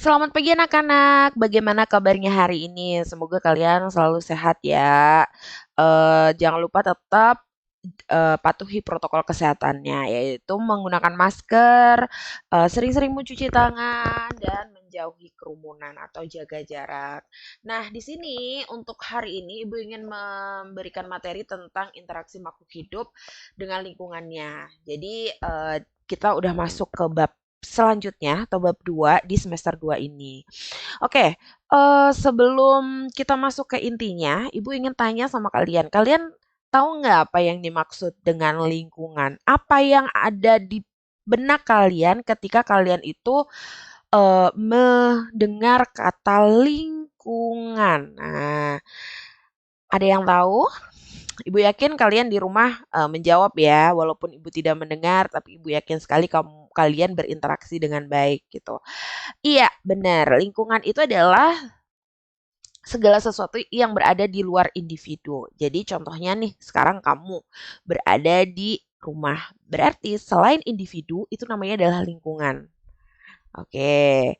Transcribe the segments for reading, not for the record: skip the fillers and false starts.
Selamat pagi anak-anak, bagaimana kabarnya hari ini? Semoga kalian selalu sehat ya. Jangan lupa tetap patuhi protokol kesehatannya, yaitu menggunakan masker, sering-sering mencuci tangan, dan menjauhi kerumunan atau jaga jarak. Nah, di sini untuk hari ini Ibu ingin memberikan materi tentang interaksi makhluk hidup dengan lingkungannya. Jadi, kita udah masuk ke bab selanjutnya atau bab 2 di semester 2 ini. Oke, sebelum kita masuk ke intinya, Ibu ingin tanya sama kalian. Kalian tahu nggak apa yang dimaksud dengan lingkungan? Apa yang ada di benak kalian ketika kalian itu mendengar kata lingkungan? Nah, ada yang tahu? Ibu yakin kalian di rumah menjawab ya, walaupun ibu tidak mendengar, tapi ibu yakin sekali kalian berinteraksi dengan baik gitu. Iya, benar. Lingkungan itu adalah segala sesuatu yang berada di luar individu. Jadi contohnya nih, sekarang kamu berada di rumah. Berarti selain individu, itu namanya adalah lingkungan. Oke.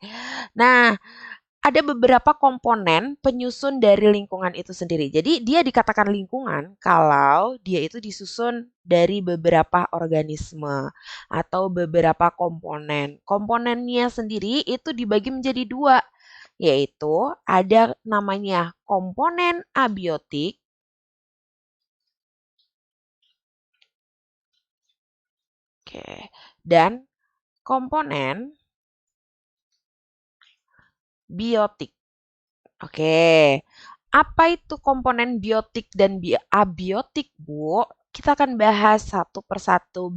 Nah, ada beberapa komponen penyusun dari lingkungan itu sendiri. Jadi dia dikatakan lingkungan kalau dia itu disusun dari beberapa organisme atau beberapa komponen. Komponennya sendiri itu dibagi menjadi dua, yaitu ada namanya komponen abiotik, oke, dan komponen biotik. Oke, apa itu komponen biotik dan abiotik, Bu? Kita akan bahas satu persatu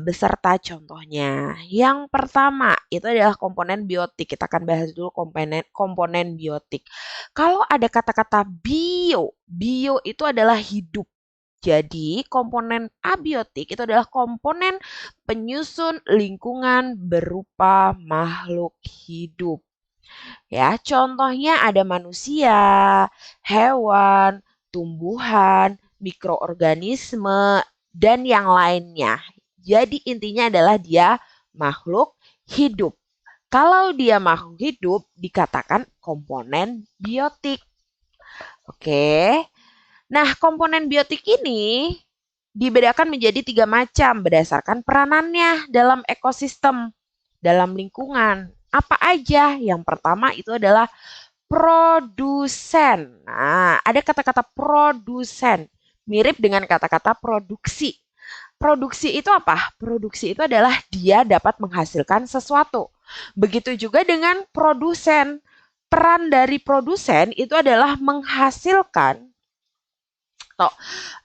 beserta contohnya. Yang pertama itu adalah komponen biotik. Kita akan bahas dulu komponen komponen biotik. Kalau ada kata-kata bio itu adalah hidup. Jadi, komponen abiotik itu adalah komponen penyusun lingkungan berupa makhluk hidup. Ya, contohnya ada manusia, hewan, tumbuhan, mikroorganisme, dan yang lainnya. Jadi intinya adalah dia makhluk hidup. Kalau dia makhluk hidup dikatakan komponen biotik. Oke. Nah, komponen biotik ini dibedakan menjadi 3 macam berdasarkan peranannya dalam ekosistem, dalam lingkungan. Apa aja? Yang pertama itu adalah produsen. Nah, ada kata-kata produsen, mirip dengan kata-kata produksi. Produksi itu apa? Produksi itu adalah dia dapat menghasilkan sesuatu. Begitu juga dengan produsen. Peran dari produsen itu adalah menghasilkan, atau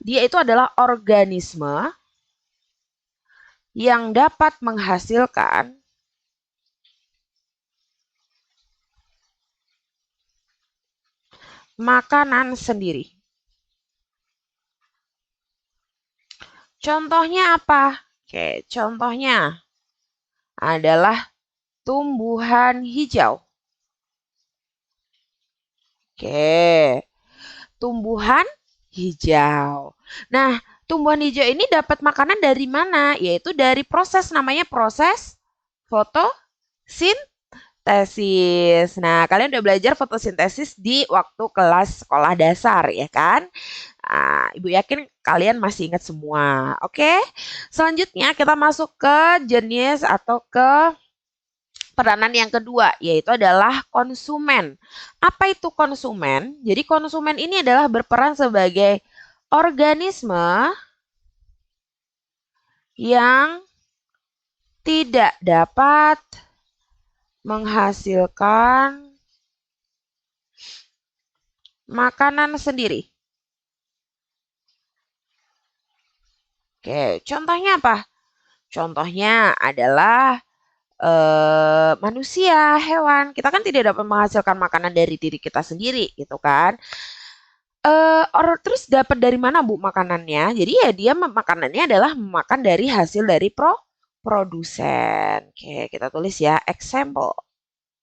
dia itu adalah organisme yang dapat menghasilkan makanan sendiri. Contohnya apa? Oke, contohnya adalah tumbuhan hijau. Oke, tumbuhan hijau. Nah, tumbuhan hijau ini dapat makanan dari mana? Yaitu dari proses namanya proses fotosintesis. Nah, kalian udah belajar fotosintesis di waktu kelas sekolah dasar, ya kan? Nah, Ibu yakin kalian masih ingat semua. Oke, selanjutnya kita masuk ke jenis atau ke peranan yang kedua, yaitu adalah konsumen. Apa itu konsumen? Jadi konsumen ini adalah berperan sebagai organisme yang tidak dapat menghasilkan makanan sendiri. Oke, contohnya apa? Contohnya adalah manusia, hewan. Kita kan tidak dapat menghasilkan makanan dari diri kita sendiri, gitu kan? Terus dapat dari mana Bu makanannya? Jadi ya dia makanannya adalah makan dari hasil dari produsen. Oke, kita tulis ya. Example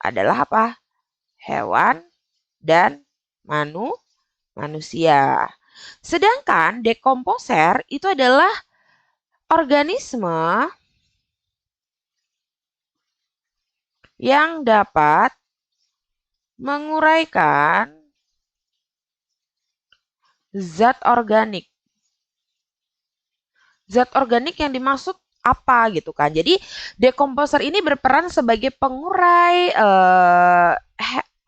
adalah apa? Hewan dan manusia. Sedangkan dekomposer itu adalah organisme yang dapat menguraikan zat organik. Zat organik yang dimaksud apa gitu kan. Jadi dekomposer ini berperan sebagai pengurai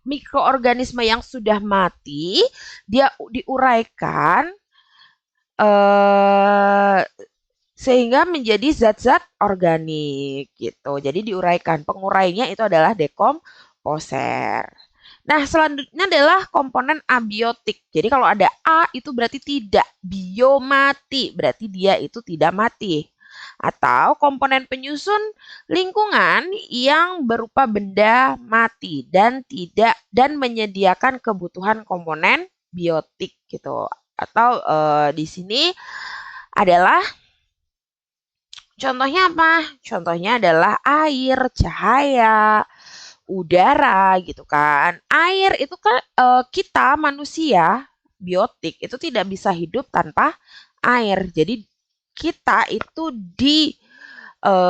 mikroorganisme yang sudah mati, dia diuraikan eh, sehingga menjadi zat-zat organik gitu. Jadi diuraikan. Pengurainya itu adalah dekomposer. Nah, selanjutnya adalah komponen abiotik. Jadi kalau ada A itu berarti tidak, bio mati, berarti dia itu tidak mati. Atau komponen penyusun lingkungan yang berupa benda mati dan menyediakan kebutuhan komponen biotik gitu. Atau di sini adalah contohnya apa? Contohnya adalah air, cahaya, udara gitu kan. Air itu kan kita manusia biotik itu tidak bisa hidup tanpa air. Jadi kita itu dibantu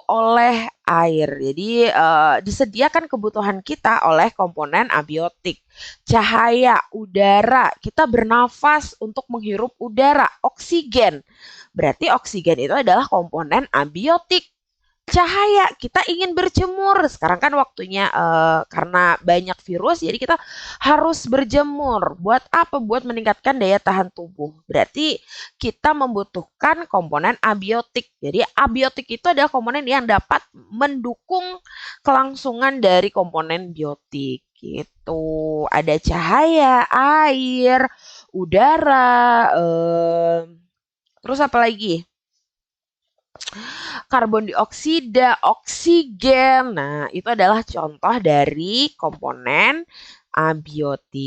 oleh air. Jadi disediakan kebutuhan kita oleh komponen abiotik. Cahaya, udara, kita bernafas untuk menghirup udara, oksigen. Berarti oksigen itu adalah komponen abiotik. Cahaya, kita ingin berjemur. Sekarang kan waktunya karena banyak virus, jadi kita harus berjemur. Buat apa? Buat meningkatkan daya tahan tubuh. Berarti kita membutuhkan komponen abiotik. Jadi abiotik itu adalah komponen yang dapat mendukung kelangsungan dari komponen biotik. Gitu. Ada cahaya, air, udara, terus apa lagi? Karbon dioksida, oksigen. Nah, itu adalah contoh dari komponen abiotik.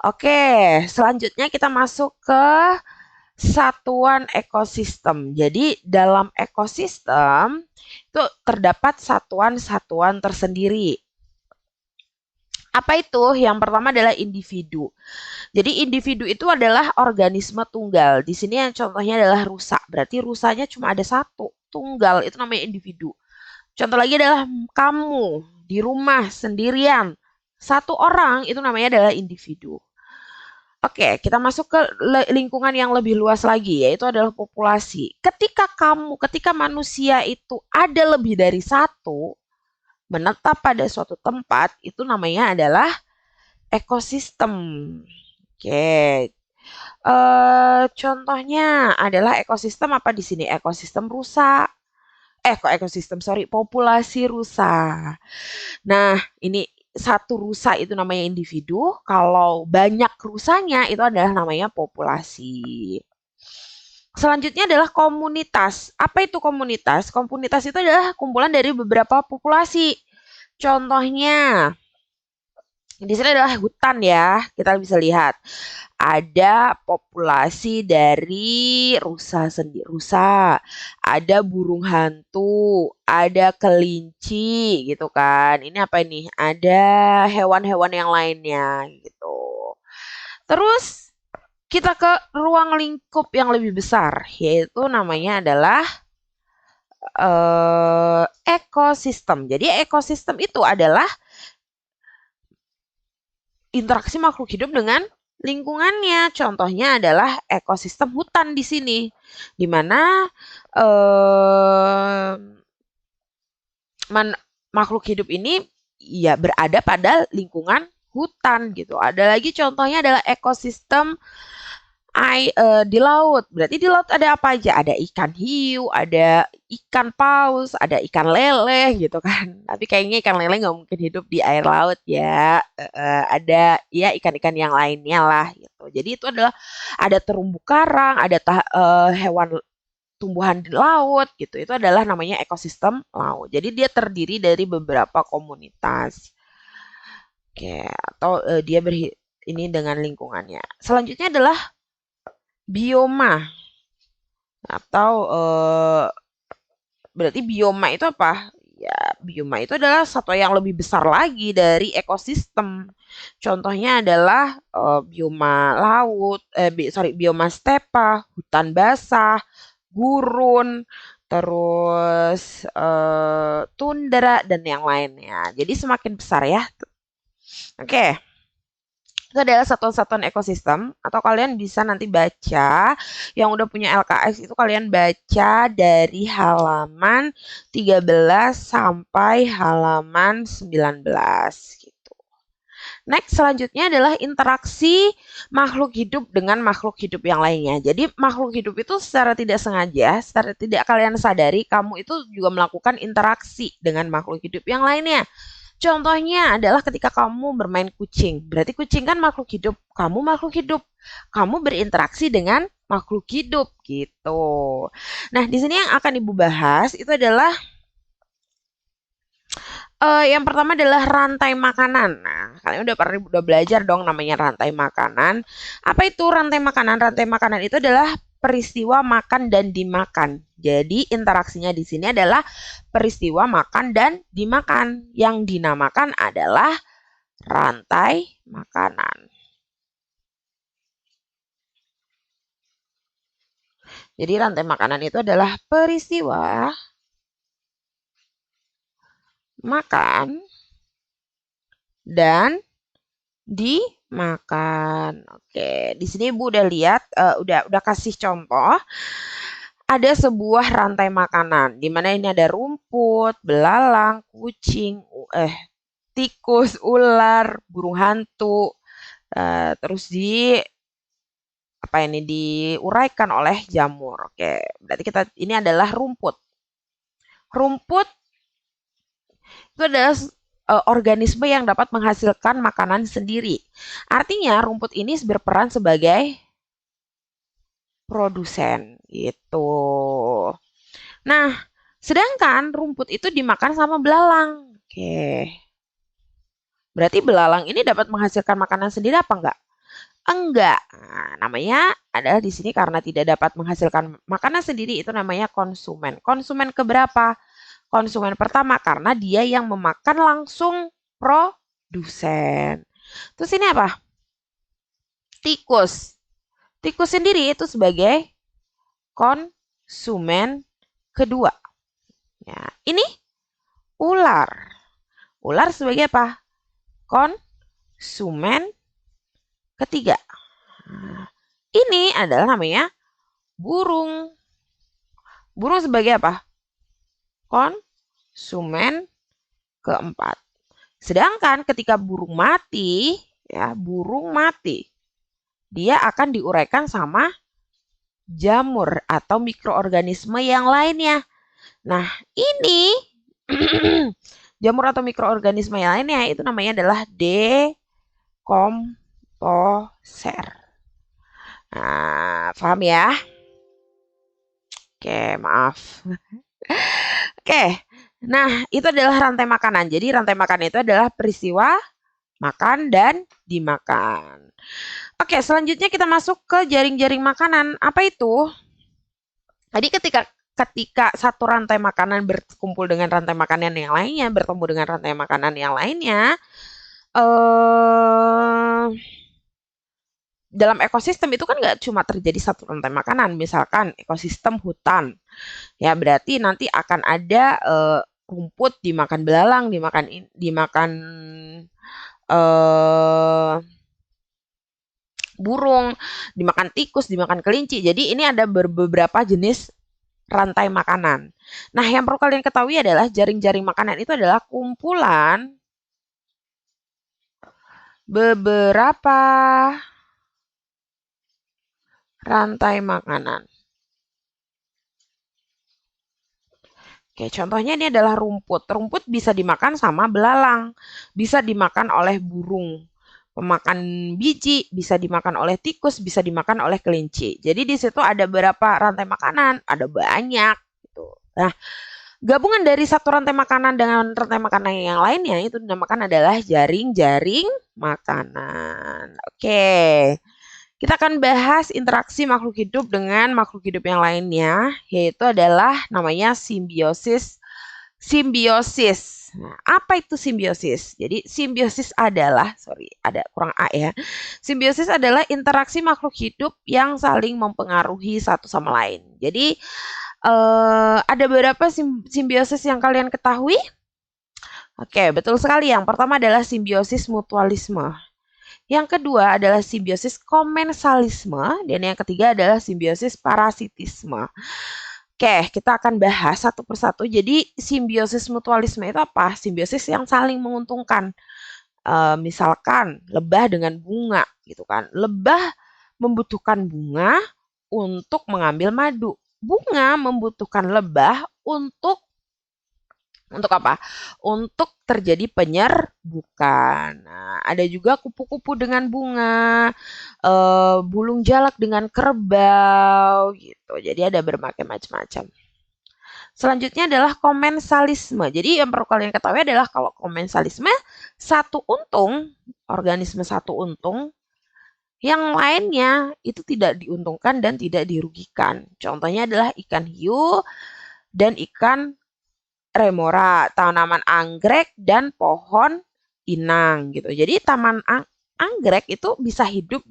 Oke, selanjutnya kita masuk ke satuan ekosistem. Jadi, dalam ekosistem itu terdapat satuan-satuan tersendiri. Apa itu? Yang pertama adalah individu. Jadi individu itu adalah organisme tunggal. Di sini yang contohnya adalah rusa. Berarti rusanya cuma ada satu, tunggal. Itu namanya individu. Contoh lagi adalah kamu di rumah sendirian. Satu orang itu namanya adalah individu. Oke, kita masuk ke lingkungan yang lebih luas lagi, yaitu adalah populasi. Ketika manusia itu ada lebih dari satu, menetap pada suatu tempat, itu namanya adalah ekosistem. Oke. Contohnya adalah ekosistem apa di sini? Ekosistem rusa. Populasi rusa. Nah, ini satu rusa itu namanya individu. Kalau banyak rusanya itu adalah namanya populasi. Selanjutnya adalah komunitas. Apa itu komunitas? Komunitas itu adalah kumpulan dari beberapa populasi. Contohnya, di sini adalah hutan ya, kita bisa lihat. Ada populasi dari rusa, ada burung hantu, ada kelinci gitu kan. Ini apa ini? Ada hewan-hewan yang lainnya gitu. Terus kita ke ruang lingkup yang lebih besar, yaitu namanya adalah ekosistem. Jadi ekosistem itu adalah interaksi makhluk hidup dengan lingkungannya. Contohnya adalah ekosistem hutan di sini, di mana makhluk hidup ini ya berada pada lingkungan hutan gitu. Ada lagi contohnya adalah ekosistem di laut. Berarti di laut ada apa aja? Ada ikan hiu, ada ikan paus, ada ikan lele gitu kan. Tapi kayaknya ikan lele nggak mungkin hidup di air laut ya. Ada ya ikan-ikan yang lainnya lah gitu. Jadi itu adalah ada terumbu karang, ada hewan tumbuhan di laut gitu. Itu adalah namanya ekosistem laut. Jadi dia terdiri dari beberapa komunitas. Oke, atau dia ini dengan lingkungannya. Selanjutnya adalah bioma atau berarti bioma itu apa? Ya, bioma itu adalah satu yang lebih besar lagi dari ekosistem. Contohnya adalah bioma laut, bioma stepa, hutan basah, gurun, terus tundra dan yang lainnya. Jadi semakin besar ya. Oke. Itu adalah satuan-satuan ekosistem atau kalian bisa nanti baca yang udah punya LKS itu kalian baca dari halaman 13 sampai halaman 19 gitu. Next selanjutnya adalah interaksi makhluk hidup dengan makhluk hidup yang lainnya. Jadi makhluk hidup itu secara tidak sengaja, secara tidak kalian sadari kamu itu juga melakukan interaksi dengan makhluk hidup yang lainnya. Contohnya adalah ketika kamu bermain kucing. Berarti kucing kan makhluk hidup. Kamu makhluk hidup. Kamu berinteraksi dengan makhluk hidup gitu. Nah, di sini yang akan Ibu bahas itu adalah yang pertama adalah rantai makanan. Nah, kalian udah belajar dong namanya rantai makanan. Apa itu rantai makanan? Rantai makanan itu adalah peristiwa makan dan dimakan. Jadi interaksinya di sini adalah peristiwa makan dan dimakan. Yang dinamakan adalah rantai makanan. Jadi rantai makanan itu adalah peristiwa makan dan dimakan. Oke, di sini Ibu udah lihat, udah kasih contoh. Ada sebuah rantai makanan, di mana ini ada rumput, belalang, kucing, tikus, ular, burung hantu, terus apa ini diuraikan oleh jamur. Oke, berarti ini adalah rumput. Rumput itu adalah organisme yang dapat menghasilkan makanan sendiri. Artinya rumput ini berperan sebagai produsen gitu. Nah, sedangkan rumput itu dimakan sama belalang. Oke. Berarti belalang ini dapat menghasilkan makanan sendiri apa enggak? Enggak. Nah, namanya adalah di sini karena tidak dapat menghasilkan makanan sendiri itu namanya konsumen. Konsumen keberapa? Konsumen pertama karena dia yang memakan langsung produsen. Terus ini apa? Tikus. Tikus sendiri itu sebagai konsumen kedua. Ya, ini ular. Ular sebagai apa? Konsumen ketiga. Nah, ini adalah namanya burung. Burung sebagai apa? Konsumen keempat. Sedangkan ketika burung mati, dia akan diuraikan sama jamur atau mikroorganisme yang lainnya. Nah, ini jamur atau mikroorganisme yang lainnya itu namanya adalah dekomposer. Nah, paham ya? Oke, maaf. Oke, nah itu adalah rantai makanan. Jadi rantai makanan itu adalah peristiwa makan dan dimakan. Oke, selanjutnya kita masuk ke jaring-jaring makanan. Apa itu? Jadi ketika satu rantai makanan berkumpul dengan rantai makanan yang lainnya, bertemu dengan rantai makanan yang lainnya, dalam ekosistem itu kan nggak cuma terjadi satu rantai makanan. Misalkan ekosistem hutan, ya berarti nanti akan ada rumput dimakan belalang, dimakan burung, dimakan tikus, dimakan kelinci. Jadi ini ada beberapa jenis rantai makanan. Nah, yang perlu kalian ketahui adalah jaring-jaring makanan itu adalah kumpulan beberapa rantai makanan. Oke, contohnya ini adalah rumput. Rumput bisa dimakan sama belalang, bisa dimakan oleh burung pemakan biji, bisa dimakan oleh tikus, bisa dimakan oleh kelinci. Jadi di situ ada beberapa rantai makanan, ada banyak gitu. Nah, gabungan dari satu rantai makanan dengan rantai makanan yang lainnya itu dinamakan adalah jaring-jaring makanan. Oke. Kita akan bahas interaksi makhluk hidup dengan makhluk hidup yang lainnya, yaitu adalah namanya simbiosis. Nah, apa itu simbiosis? Jadi simbiosis adalah, ada kurang A ya. Simbiosis adalah interaksi makhluk hidup yang saling mempengaruhi satu sama lain. Jadi Ada beberapa simbiosis yang kalian ketahui? Oke, betul sekali. Yang pertama adalah simbiosis mutualisme. Yang kedua adalah simbiosis komensalisme. Dan yang ketiga adalah simbiosis parasitisme. Oke, kita akan bahas satu persatu. Jadi, simbiosis mutualisme itu apa? Simbiosis yang saling menguntungkan. Misalkan lebah dengan bunga, gitu kan. Lebah membutuhkan bunga untuk mengambil madu. Bunga membutuhkan lebah untuk apa? Untuk terjadi penyerbukan. Nah, ada juga kupu-kupu dengan bunga, bulung jalak dengan kerbau, gitu. Jadi ada berbagai macam-macam. Selanjutnya adalah komensalisme. Jadi yang perlu kalian ketahui adalah kalau komensalisme satu untung, organisme satu untung, yang lainnya itu tidak diuntungkan dan tidak dirugikan. Contohnya adalah ikan hiu dan ikan remora, tanaman anggrek dan pohon inang gitu. Jadi taman anggrek itu bisa hidup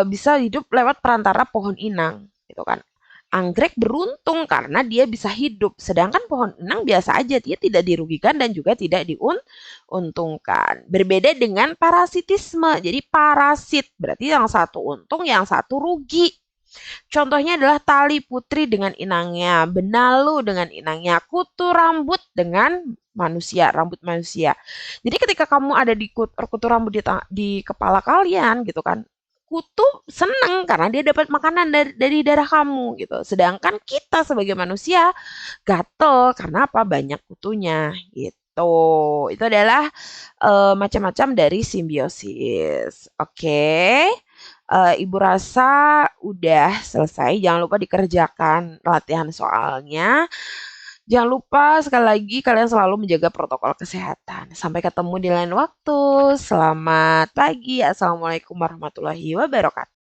bisa hidup lewat perantara pohon inang gitu kan. Anggrek beruntung karena dia bisa hidup, sedangkan pohon inang biasa aja, dia tidak dirugikan dan juga tidak diuntungkan. Berbeda dengan parasitisme. Jadi parasit berarti yang satu untung, yang satu rugi. Contohnya adalah tali putri dengan inangnya, benalu dengan inangnya, kutu rambut dengan rambut manusia. Jadi ketika kamu ada di kutu rambut di kepala kalian gitu kan, kutu seneng karena dia dapat makanan dari darah kamu gitu. Sedangkan kita sebagai manusia gatel karena apa? Banyak kutunya gitu. Itu adalah macam-macam dari simbiosis. Oke. Ibu rasa udah selesai. Jangan lupa dikerjakan latihan soalnya. Jangan lupa sekali lagi kalian selalu menjaga protokol kesehatan. Sampai ketemu di lain waktu. Selamat pagi. Assalamualaikum warahmatullahi wabarakatuh.